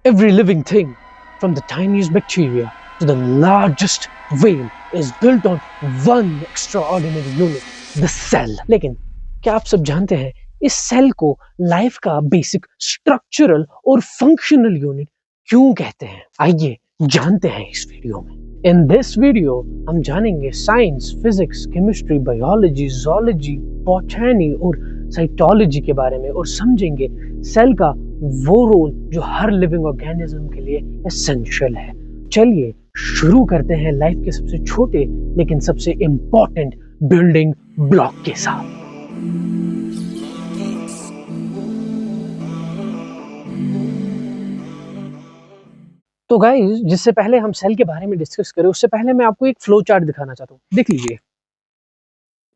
Every living thing, from the tiniest bacteria to the largest whale, is built on one extraordinary unit, the cell. लेकिन क्या आप सब जानते हैं इस सेल को लाइफ का बेसिक स्ट्रक्चरल और फंक्शनल यूनिट क्यों कहते हैं? आइए जानते हैं इस वीडियो में। इन दिस वीडियो हम जानेंगे science, physics, chemistry, biology, zoology, botany और साइटोलॉजी के बारे में और समझेंगे सेल का वो रोल जो हर लिविंग ऑर्गेनिज्म के लिए एसेंशियल है। चलिए शुरू करते हैं लाइफ के सबसे छोटे लेकिन सबसे इंपॉर्टेंट बिल्डिंग ब्लॉक के साथ। तो गाइस, जिससे पहले हम सेल के बारे में डिस्कस करें उससे पहले मैं आपको एक फ्लो चार्ट दिखाना चाहता हूँ। देख लीजिए,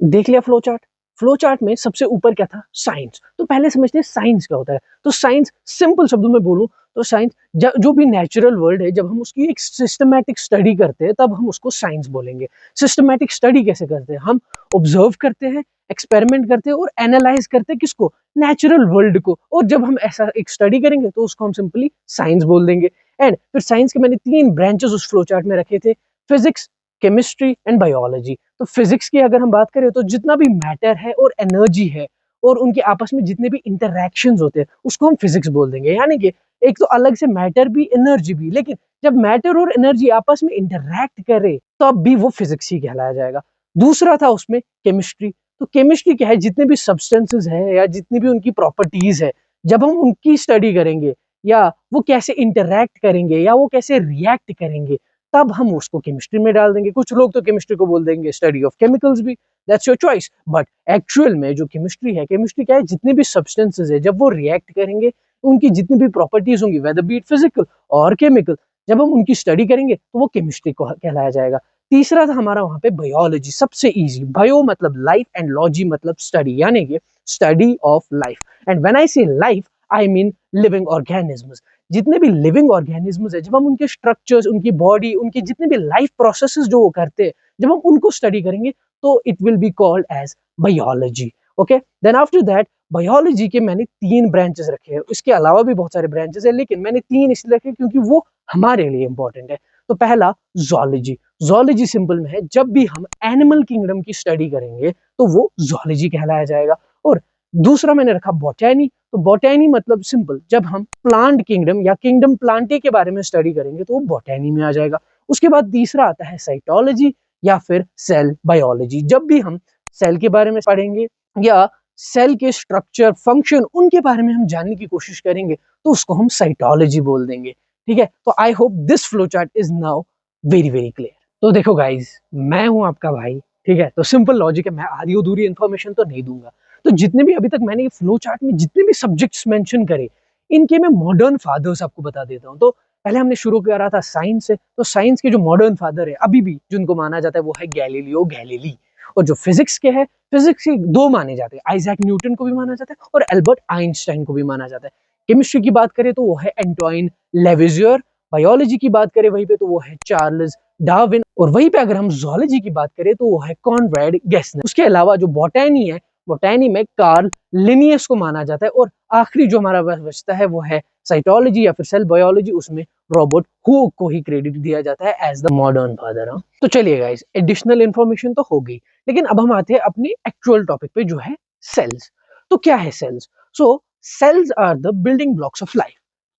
देख लिया फ्लो चार्ट? फ्लो चार्ट में सबसे ऊपर क्या था? साइंस। तो पहले समझते हैं साइंस क्या होता है। तो साइंस, सिंपल शब्दों में बोलूं तो साइंस जो भी नेचुरल वर्ल्ड है, जब हम उसकी एक सिस्टमैटिक स्टडी करते हैं तब हम उसको साइंस बोलेंगे। सिस्टमैटिक स्टडी कैसे करते हैं? हम ऑब्जर्व करते हैं, एक्सपेरिमेंट करते हैं और एनालाइज करते हैं किसको? नेचुरल वर्ल्ड को। और जब हम ऐसा एक स्टडी करेंगे तो उसको हम सिंपली साइंस बोल देंगे। एंड फिर साइंस के मैंने 3 ब्रांचेस उस फ्लो चार्ट में रखे थे, फिजिक्स, केमिस्ट्री एंड बायोलॉजी। तो फिजिक्स की अगर हम बात करें तो जितना भी मैटर है और एनर्जी है और उनके आपस में जितने भी इंटरैक्शंस होते हैं उसको हम फिजिक्स बोल देंगे। यानी कि एक तो अलग से मैटर भी, एनर्जी भी, लेकिन जब मैटर और एनर्जी आपस में इंटरैक्ट करे तब भी वो फिजिक्स ही कहलाया जाएगा। दूसरा था उसमें केमिस्ट्री। तो केमिस्ट्री क्या है? जितने भी सब्सटेंसेस है या जितनी भी उनकी प्रॉपर्टीज है, जब हम उनकी स्टडी करेंगे या वो कैसे इंटरैक्ट करेंगे या वो कैसे रिएक्ट करेंगे तब हम उसको केमिस्ट्री में डाल देंगे। कुछ लोग तो केमिस्ट्री को बोल देंगे स्टडी ऑफ केमिकल्स भी, that's your choice. But actual में जो केमिस्ट्री है, केमिस्ट्री क्या है? जितने भी सब्सटेंसेस है जब वो रिएक्ट करेंगे, उनकी जितनी भी प्रॉपर्टीज होंगी, वेदर बी इट फिजिकल और केमिकल, जब हम उनकी स्टडी करेंगे तो वो केमिस्ट्री को कहलाया जाएगा। तीसरा था हमारा वहां पे बायोलॉजी, सबसे इजी। बायो मतलब लाइफ एंड लॉजी मतलब स्टडी, यानी कि study of life. And when I say life I mean living organisms. जितने भी लिविंग ऑर्गेनिजम्स है, जब हम उनके स्ट्रक्चर्स, उनकी बॉडी, उनके जितने भी लाइफ प्रोसेसेस जो वो करते हैं, जब हम उनको स्टडी करेंगे तो it will be called as biology. Okay, then after that biology के मैंने 3 ब्रांचेस रखे हैं। इसके अलावा भी बहुत सारे ब्रांचेस है, लेकिन मैंने 3 इसलिए रखे क्योंकि वो हमारे लिए इंपॉर्टेंट है। तो पहला ज़ूलॉजी। ज़ूलॉजी सिंपल में है, जब भी हम एनिमल किंगडम की स्टडी करेंगे तो वो ज़ूलॉजी कहलाया जाएगा। और दूसरा मैंने रखा बॉटनी। तो बॉटनी मतलब सिंपल, जब हम प्लांट किंगडम या किंगडम प्लांटे के बारे में स्टडी करेंगे तो वो बॉटनी में आ जाएगा। उसके बाद तीसरा आता है साइटोलॉजी या फिर सेल बायोलॉजी। जब भी हम सेल के बारे में पढ़ेंगे या सेल के स्ट्रक्चर, फंक्शन, उनके बारे में हम जानने की कोशिश करेंगे तो उसको हम साइटोलॉजी बोल देंगे। ठीक है, तो आई hope this flow chart is now very very clear. तो देखो गाइज, मैं हूं आपका भाई, ठीक है, तो सिंपल लॉजिक है, मैं आधी अधूरी इंफॉर्मेशन तो नहीं दूंगा। तो जितने भी अभी तक मैंने ये फ्लो चार्ट में जितने भी सब्जेक्ट्स मेंशन करे, इनके मैं मॉडर्न फादर्स आपको बता देता हूँ। तो पहले हमने शुरू करा था साइंस से। तो साइंस के जो मॉडर्न फादर है अभी भी जिनको माना जाता है वो है गैलीलियो गैलीली। और जो फिजिक्स के है, फिजिक्स के 2 माने जाते हैं, आइजैक न्यूटन को भी माना जाता है और एल्बर्ट आइंस्टाइन को भी माना जाता है। केमिस्ट्री की बात करें तो वो है एंटोइन लेविजियर। बायोलॉजी की बात करें वहीं पे तो वो है चार्ल्स डार्विन। और वहीं पे अगर हम ज़ूलॉजी की बात करें तो वो है कॉनरेड गेस्नर। उसके अलावा जो बॉटनी है, बॉटनी में कार्ल लिनियस को माना जाता है। और आखिरी जो हमारा बचता है वो है साइटोलॉजी या फिर सेल बायोलॉजी, उसमें रॉबर्ट हुक को ही क्रेडिट दिया जाता है एज द मॉडर्न फादर। तो चलिए गाइस, एडिशनल इंफॉर्मेशन तो हो गई, लेकिन अब हम आते हैं अपने एक्चुअल टॉपिक पे जो है सेल्स। तो क्या है cells? So cells are the building blocks of life,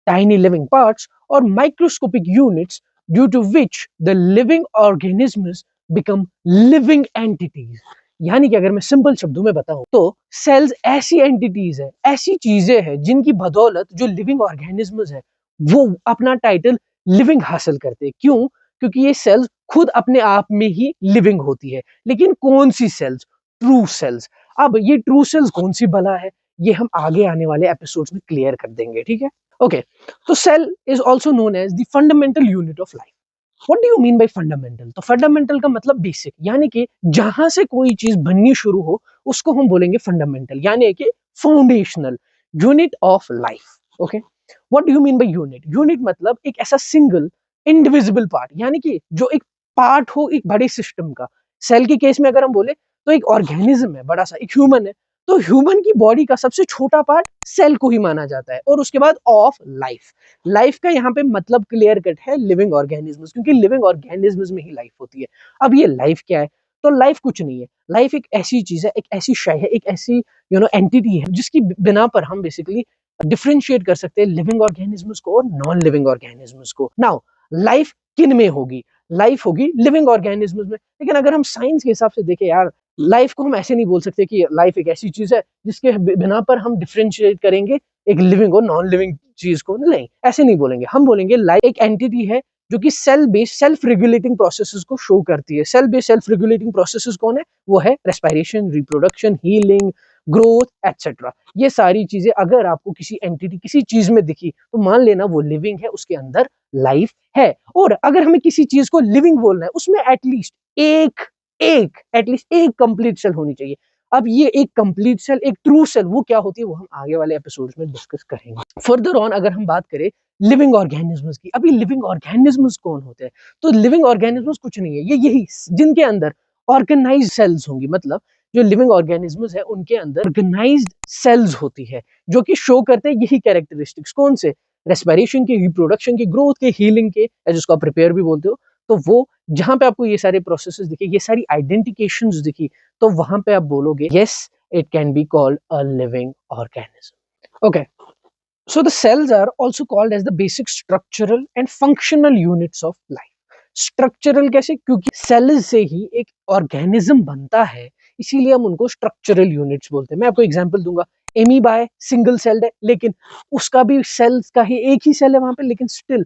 tiny living parts or microscopic units due to which the living organisms become living entities। यानी कि अगर मैं सिंपल शब्दों में बताऊं तो सेल्स ऐसी एंटिटीज है, ऐसी चीजें हैं जिनकी बदौलत जो लिविंग ऑर्गेनिजम्स है वो अपना टाइटल लिविंग हासिल करते हैं। क्यों? क्योंकि ये सेल्स खुद अपने आप में ही लिविंग होती है। लेकिन कौन सी सेल्स? True sales. अब ये ट्रू सेल्स कौन सी भला है, ये हम आगे आने वाले एपिसोड्स में क्लियर कर देंगे, ठीक है? Okay, so cell is also known as the fundamental unit of life. What do you mean by fundamental? तो fundamental का मतलब बेसिक, यानी कि जहां से कोई चीज बननी शुरू हो उसको हम बोलेंगे फंडामेंटल, यानी कि foundational unit of life. Okay, what do you mean by unit? Unit मतलब एक ऐसा सिंगल इंडिविजिबल पार्ट, यानी कि जो एक पार्ट हो एक बड़े सिस्टम का। सेल के केस में अगर हम बोले तो एक ऑर्गेनिज्म है बड़ा सा, एक ह्यूमन है, तो ह्यूमन की बॉडी का सबसे छोटा पार्ट सेल को ही माना जाता है, और उसके बाद ऑफ लाइफ। लाइफ का यहाँ पे मतलब क्लियर कट है लिविंग ऑर्गेनिजम्स, क्योंकि लिविंग ऑर्गेनिजम्स में ही लाइफ होती है। अब ये लाइफ क्या है? तो लाइफ कुछ नहीं है, लाइफ एक ऐसी चीज है, एक ऐसी शय है, एक ऐसी एंटिटी है जिसकी बिना पर हम बेसिकली डिफरेंशिएट कर सकते हैं लिविंग ऑर्गेनिजम्स को और नॉन लिविंग ऑर्गेनिजम्स को। नाउ लाइफ किन में होगी? लाइफ होगी लिविंग ऑर्गेनिजम्स में। लेकिन अगर हम साइंस के हिसाब से देखें यार, लाइफ को हम ऐसे नहीं बोल सकते कि लाइफ एक ऐसी चीज है जिसके बिना पर हम डिफरेंशिएट करेंगे एक लिविंग और नॉन लिविंग चीज को। नहीं, ऐसे नहीं बोलेंगे। हम बोलेंगे लाइफ एक एंटिटी है जो कि cell based self regulating processes को शो करती है। Cell based self regulating processes कौन है? वो है respiration, reproduction, healing, growth etcetera. ये सारी चीजें अगर आपको किसी एंटिटी, किसी चीज में दिखी तो मान लेना वो लिविंग है, उसके अंदर लाइफ है। और अगर हमें किसी चीज को लिविंग बोलना है, उसमें एटलीस्ट एक कंप्लीट सेल होनी चाहिए। अब ये एक कंप्लीट सेल, एक ट्रू सेल, वो क्या होती है वो हम आगे वाले एपिसोड्स में डिस्कस करेंगे। फर्दर ऑन अगर हम बात करें लिविंग ऑर्गेनिजम्स की, अभी लिविंग ऑर्गेनिजम्स कौन होते हैं? तो लिविंग ऑर्गेनिजम्स कुछ नहीं है, ये यही जिनके अंदर ऑर्गेनाइज्ड सेल्स होंगी। मतलब जो लिविंग ऑर्गेनिजम्स है उनके अंदर ऑर्गेनाइज्ड सेल्स होती है जो कि शो करते हैं यही कैरेक्टरिस्टिक्स। कौन से? रेस्पिरेशन के, रिप्रोडक्शन के, ग्रोथ के, हीलिंग के, जिसको आप प्रिपेयर भी बोलते हो। तो वो जहां पे आपको ये सारे प्रोसेसेस दिखे, ये सारी आइडेंटिफिकेशंस दिखी, तो वहां पे आप बोलोगे yes, it can be called a living organism. Okay, so the cells are also called as the basic structural and functional units of life. Structural कैसे? क्योंकि सेल से ही एक ऑर्गेनिज्म बनता है, इसीलिए हम उनको स्ट्रक्चरल यूनिट्स बोलते हैं। मैं आपको एग्जांपल दूंगा, एमीबा है, सिंगल सेल्ड है, लेकिन उसका भी सेल्स का ही एक ही सेल है वहां पे, लेकिन स्टिल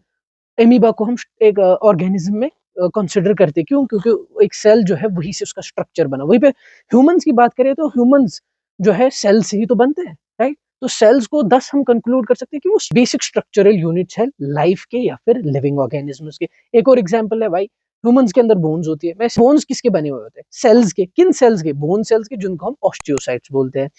एमीबा को हम एक ऑर्गेनिज्म में कंसिडर करते हैं। क्यों? क्योंकि एक सेल जो है वही से उसका स्ट्रक्चर बना। वहीं पे ह्यूमंस की बात करें तो ह्यूमंस जो है सेल से ही तो बनते हैं, राइट? तो सेल्स को 10 हम कंक्लूड कर सकते हैं कि वो बेसिक स्ट्रक्चरल यूनिट्स है लाइफ के या फिर लिविंग ऑर्गेनिजम्स के। एक और एग्जांपल है भाई, ह्यूमंस के अंदर बोन्स होती है। वैसे बोन्स किसके बने हुए होते हैं? सेल्स के। किन सेल्स के? बोन सेल्स के, जिनको हम ऑस्टियोसाइट्स बोलते हैं।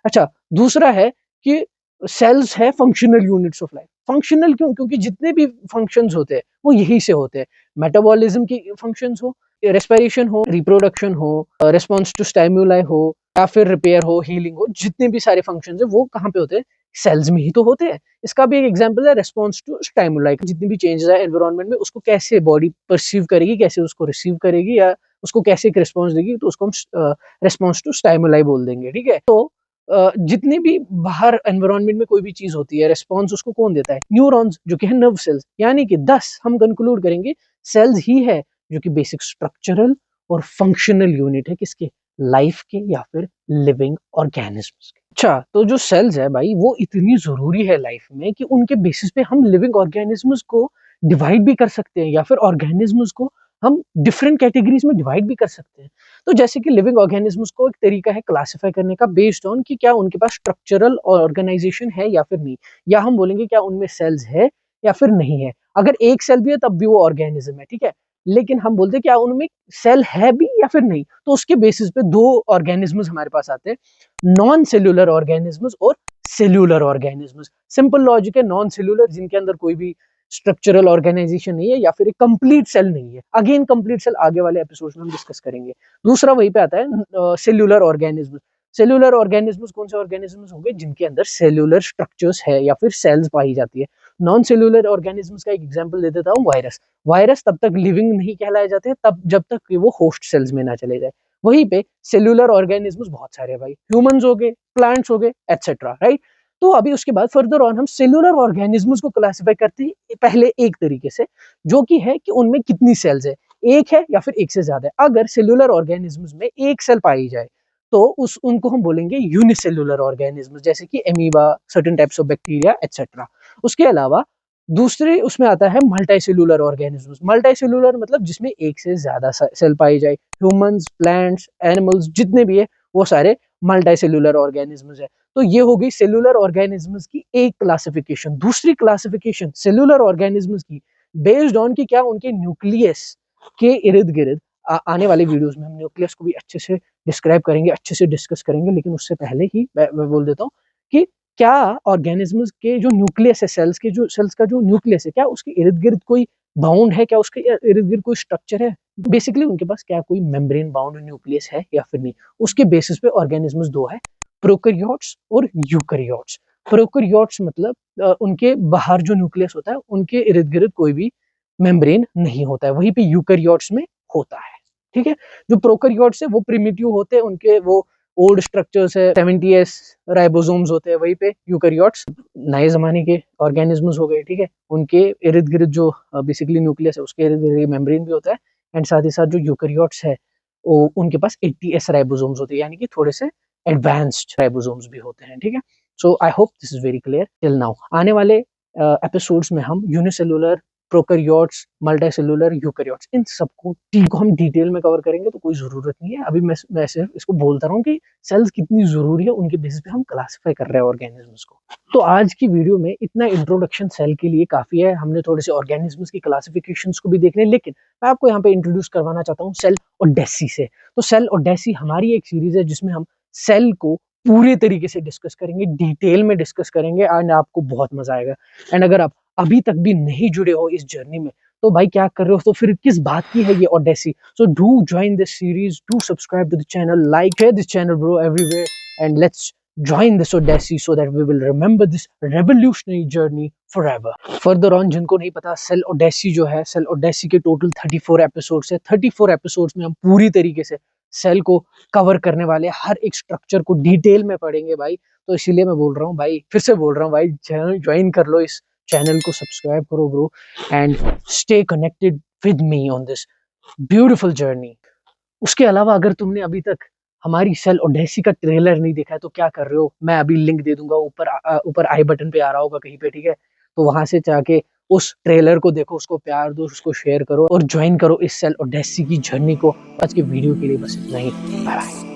अच्छा, दूसरा है कि सेल्स है functional units of life. Functional क्यों? क्योंकि जितने भी फंक्शंस होते हैं वो यही से होते हैं। मेटाबॉलिज्म की फंक्शंस हो, रेस्पिरेशन हो, रिप्रोडक्शन हो, रिस्पॉन्स टू स्टिमुलाई हो, या फिर रिपेयर हो, हीलिंग हो, जितने भी सारे फंक्शंस है वो कहाँ पे होते हैं? सेल्स में ही तो होते हैं। इसका भी एक एग्जांपल है रिस्पॉन्स टू स्टिमुलाई। जितनी भी चेंजेस है एनवायरनमेंट में, उसको कैसे बॉडी परसीव करेगी, कैसे उसको रिसीव करेगी, या उसको कैसे एक रिस्पॉन्स देगी, तो उसको हम रिस्पॉन्स टू स्टिमुलाई बोल देंगे। ठीक है, तो जितने भी बाहर एनवायरनमेंट में कोई भी चीज होती है, रिस्पॉन्स उसको कौन देता है? न्यूरॉन्स, जो कि है नर्व सेल्स। यानी कि 10 हम कंक्लूड करेंगे सेल्स ही है जो कि बेसिक स्ट्रक्चरल और फंक्शनल यूनिट है किसके? लाइफ के या फिर लिविंग ऑर्गेनिजम्स के। अच्छा, तो जो सेल्स है भाई वो इतनी जरूरी है लाइफ में कि उनके बेसिस पे हम लिविंग ऑर्गेनिजम्स को डिवाइड भी कर सकते हैं, या फिर ऑर्गेनिजम्स को हम डिफरेंट कैटेगरीज में डिवाइड भी कर सकते हैं। तो जैसे कि लिविंग ऑर्गेनिजम्स को एक तरीका है क्लासिफाई करने का बेस्ड ऑन कि क्या उनके पास स्ट्रक्चरल ऑर्गेनाइजेशन है या फिर नहीं, या हम बोलेंगे क्या उनमें सेल्स है या फिर नहीं है। अगर एक सेल भी है तब भी वो ऑर्गेनिज्म है, ठीक है। लेकिन हम बोलते हैं क्या उनमें सेल है भी या फिर नहीं, तो उसके बेसिस पे दो ऑर्गेनिजम्स हमारे पास आते हैं, नॉन सेल्यूलर ऑर्गेनिजम्स और सेल्यूलर ऑर्गेनिजम्स। सिंपल लॉजिक है, नॉन सेल्यूलर जिनके अंदर कोई भी स्ट्रक्चरल ऑर्गेनाइजेशन नहीं है या फिर एक कंप्लीट सेल नहीं है। अगेन कंप्लीट सेल आगे वाले एपिसोड्स में हम डिस्कस करेंगे। दूसरा वहीं पे आता है सेल्यूलर ऑर्गेनिज्म। सेल्यूलर ऑर्गेनिजम्स कौन से ऑर्गेनिजम्स होंगे? जिनके अंदर सेल्यूलर स्ट्रक्चर्स है या फिर सेल्स पाई जाती है। नॉन सेल्यूलर ऑर्गेनिजम्स का एक एग्जांपल दे देता हूँ, वायरस। वायरस तब तक लिविंग नहीं कहलाए जाते तब जब तक कि वो होस्ट सेल्स में ना चले जाए। वहीं पे सेल्यूलर ऑर्गेनिजम्स बहुत सारे हैं भाई, ह्यूमंस हो गए, प्लांट्स हो गए, एटसेट्रा, राइट। तो अभी उसके बाद फर्दर ऑन हम सेल्यूलर ऑर्गेनिजम्स को क्लासिफाई करते हैं पहले एक तरीके से, जो कि है कि उनमें कितनी सेल्स है, एक है या फिर एक से ज्यादा है। अगर सेल्यूलर ऑर्गेनिजम्स में एक सेल पाई जाए तो उनको हम बोलेंगे यूनिसेल्यूलर ऑर्गेनिज्म, जैसे कि amoeba, certain types of bacteria etcetera. उसके अलावा दूसरे उसमें आता है मल्टीसेल्यूलर ऑर्गेनिजम्स। मल्टीसेल्यूलर मतलब जिसमें एक से ज्यादा सेल पाई जाए। ह्यूमंस, प्लांट्स, एनिमल्स जितने भी है वो सारे मल्टीसेल्यूलर ऑर्गेनिजम्स है। तो ये हो गई सेल्यूलर ऑर्गेनिजम्स की एक क्लासिफिकेशन। दूसरी क्लासिफिकेशन सेल्यूलर ऑर्गेनिजम्स की बेस्ड ऑन की क्या उनके न्यूक्लियस के इर्द गिर्द आने वाले वीडियोस में हम न्यूक्लियस को भी अच्छे से डिस्क्राइब करेंगे, अच्छे से डिस्कस करेंगे। लेकिन उससे पहले ही मैं बोल देता हूँ कि क्या ऑर्गेनिजम्स के जो न्यूक्लियस है, सेल्स का जो न्यूक्लियस है, क्या उसके इर्द गिर्द कोई बाउंड है, क्या उसके इर्द गिर्द कोई स्ट्रक्चर है। बेसिकली उनके पास क्या कोई मेम्ब्रेन बाउंड न्यूक्लियस है या फिर नहीं, उसके बेसिस पे ऑर्गेनिजम्स दो है, प्रोकैरियोट्स और यूकैरियोट्स। प्रोकैरियोट्स मतलब उनके बाहर जो न्यूक्लियस होता है उनके इर्द गिर्द कोई भी मेम्ब्रेन नहीं होता है, वहीं पे यूकैरियोट्स में होता है। ठीक है, जो प्रोकैरियोट्स है वो प्रिमिटिव होते हैं, उनके वो ओल्ड स्ट्रक्चर्स है, 70s राइबोसोम्स होते हैं, वहीं पे यूकैरियोट्स नए जमाने के ऑर्गेनिजम्स हो गए। ठीक है, उनके इर्द गिर्द जो बेसिकली न्यूक्लियस है उसके इर्द गिर्द मेम्ब्रेन भी होता है, एंड साथ ही साथ जो यूकैरियोट्स है वो उनके पास 80s राइबोसोम्स होते हैं, यानी कि थोड़े से एडवांस्ड राइबोसोम्स भी होते हैं। ठीक है, so I hope this is very clear till now. आने वाले एपिसोड्स में हम यूनिसेलुलर, प्रोकैरियोट्स, मल्टीसेलुलर, यूकैरियोट्स, इन सबको हम डिटेल में कवर करेंगे, तो कोई जरूरत नहीं है अभी मैं सिर्फ इसको बोलता रहा हूँ कि सेल्स कितनी जरूरी है, उनके बेसिस पे हम क्लासिफाई कर रहे हैं ऑर्गेनिजम्स को। तो आज की वीडियो में इतना इंट्रोडक्शन सेल के लिए काफी है, हमने थोड़े से ऑर्गेनिजम्स की क्लासिफिकेशंस को भी देखने, लेकिन मैं आपको यहाँ पे इंट्रोड्यूस करवाना चाहता हूँ सेल ओडेसी से। तो सेल ओडेसी हमारी एक सीरीज है जिसमें हम सेल को पूरे तरीके से डिस्कस करेंगे, डिटेल में डिस्कस करेंगे, एंड आपको बहुत मजा आएगा। एंड अगर आप अभी तक भी नहीं जुड़े हो इस जर्नी में, तो भाई क्या कर रहे हो, तो फिर किस बात की है ये odyssey. So do join this series, do subscribe to the channel, like share this channel bro everywhere, and let's join this odyssey so that we will remember this revolutionary journey forever. Further on, जिनको नहीं पता, cell Odyssey जो है, cell Odyssey के total 34 episodes है। 34 episodes में हम पूरी तरीके से सेल को कवर करने वाले, हर एक स्ट्रक्चर को डिटेल में पढ़ेंगे भाई। तो इसीलिए मैं बोल रहा हूँ भाई, फिर से बोल रहा हूँ भाई, ज्वाइन कर लो इस चैनल को, सब्सक्राइब करो bro, and stay connected with me on this beautiful journey. उसके अलावा अगर तुमने अभी तक हमारी सेल ओडेसी का ट्रेलर नहीं देखा है तो क्या कर रहे हो, मैं अभी लिंक दे दूंगा ऊपर आई बटन पे आ रहा होगा कहीं पे। ठीक है, तो वहां से जाके उस ट्रेलर को देखो, उसको प्यार दो, उसको शेयर करो और ज्वाइन करो इस सेल ओडेसी की जर्नी को। आज के वीडियो के लिए बस इतना ही, बाय बाय।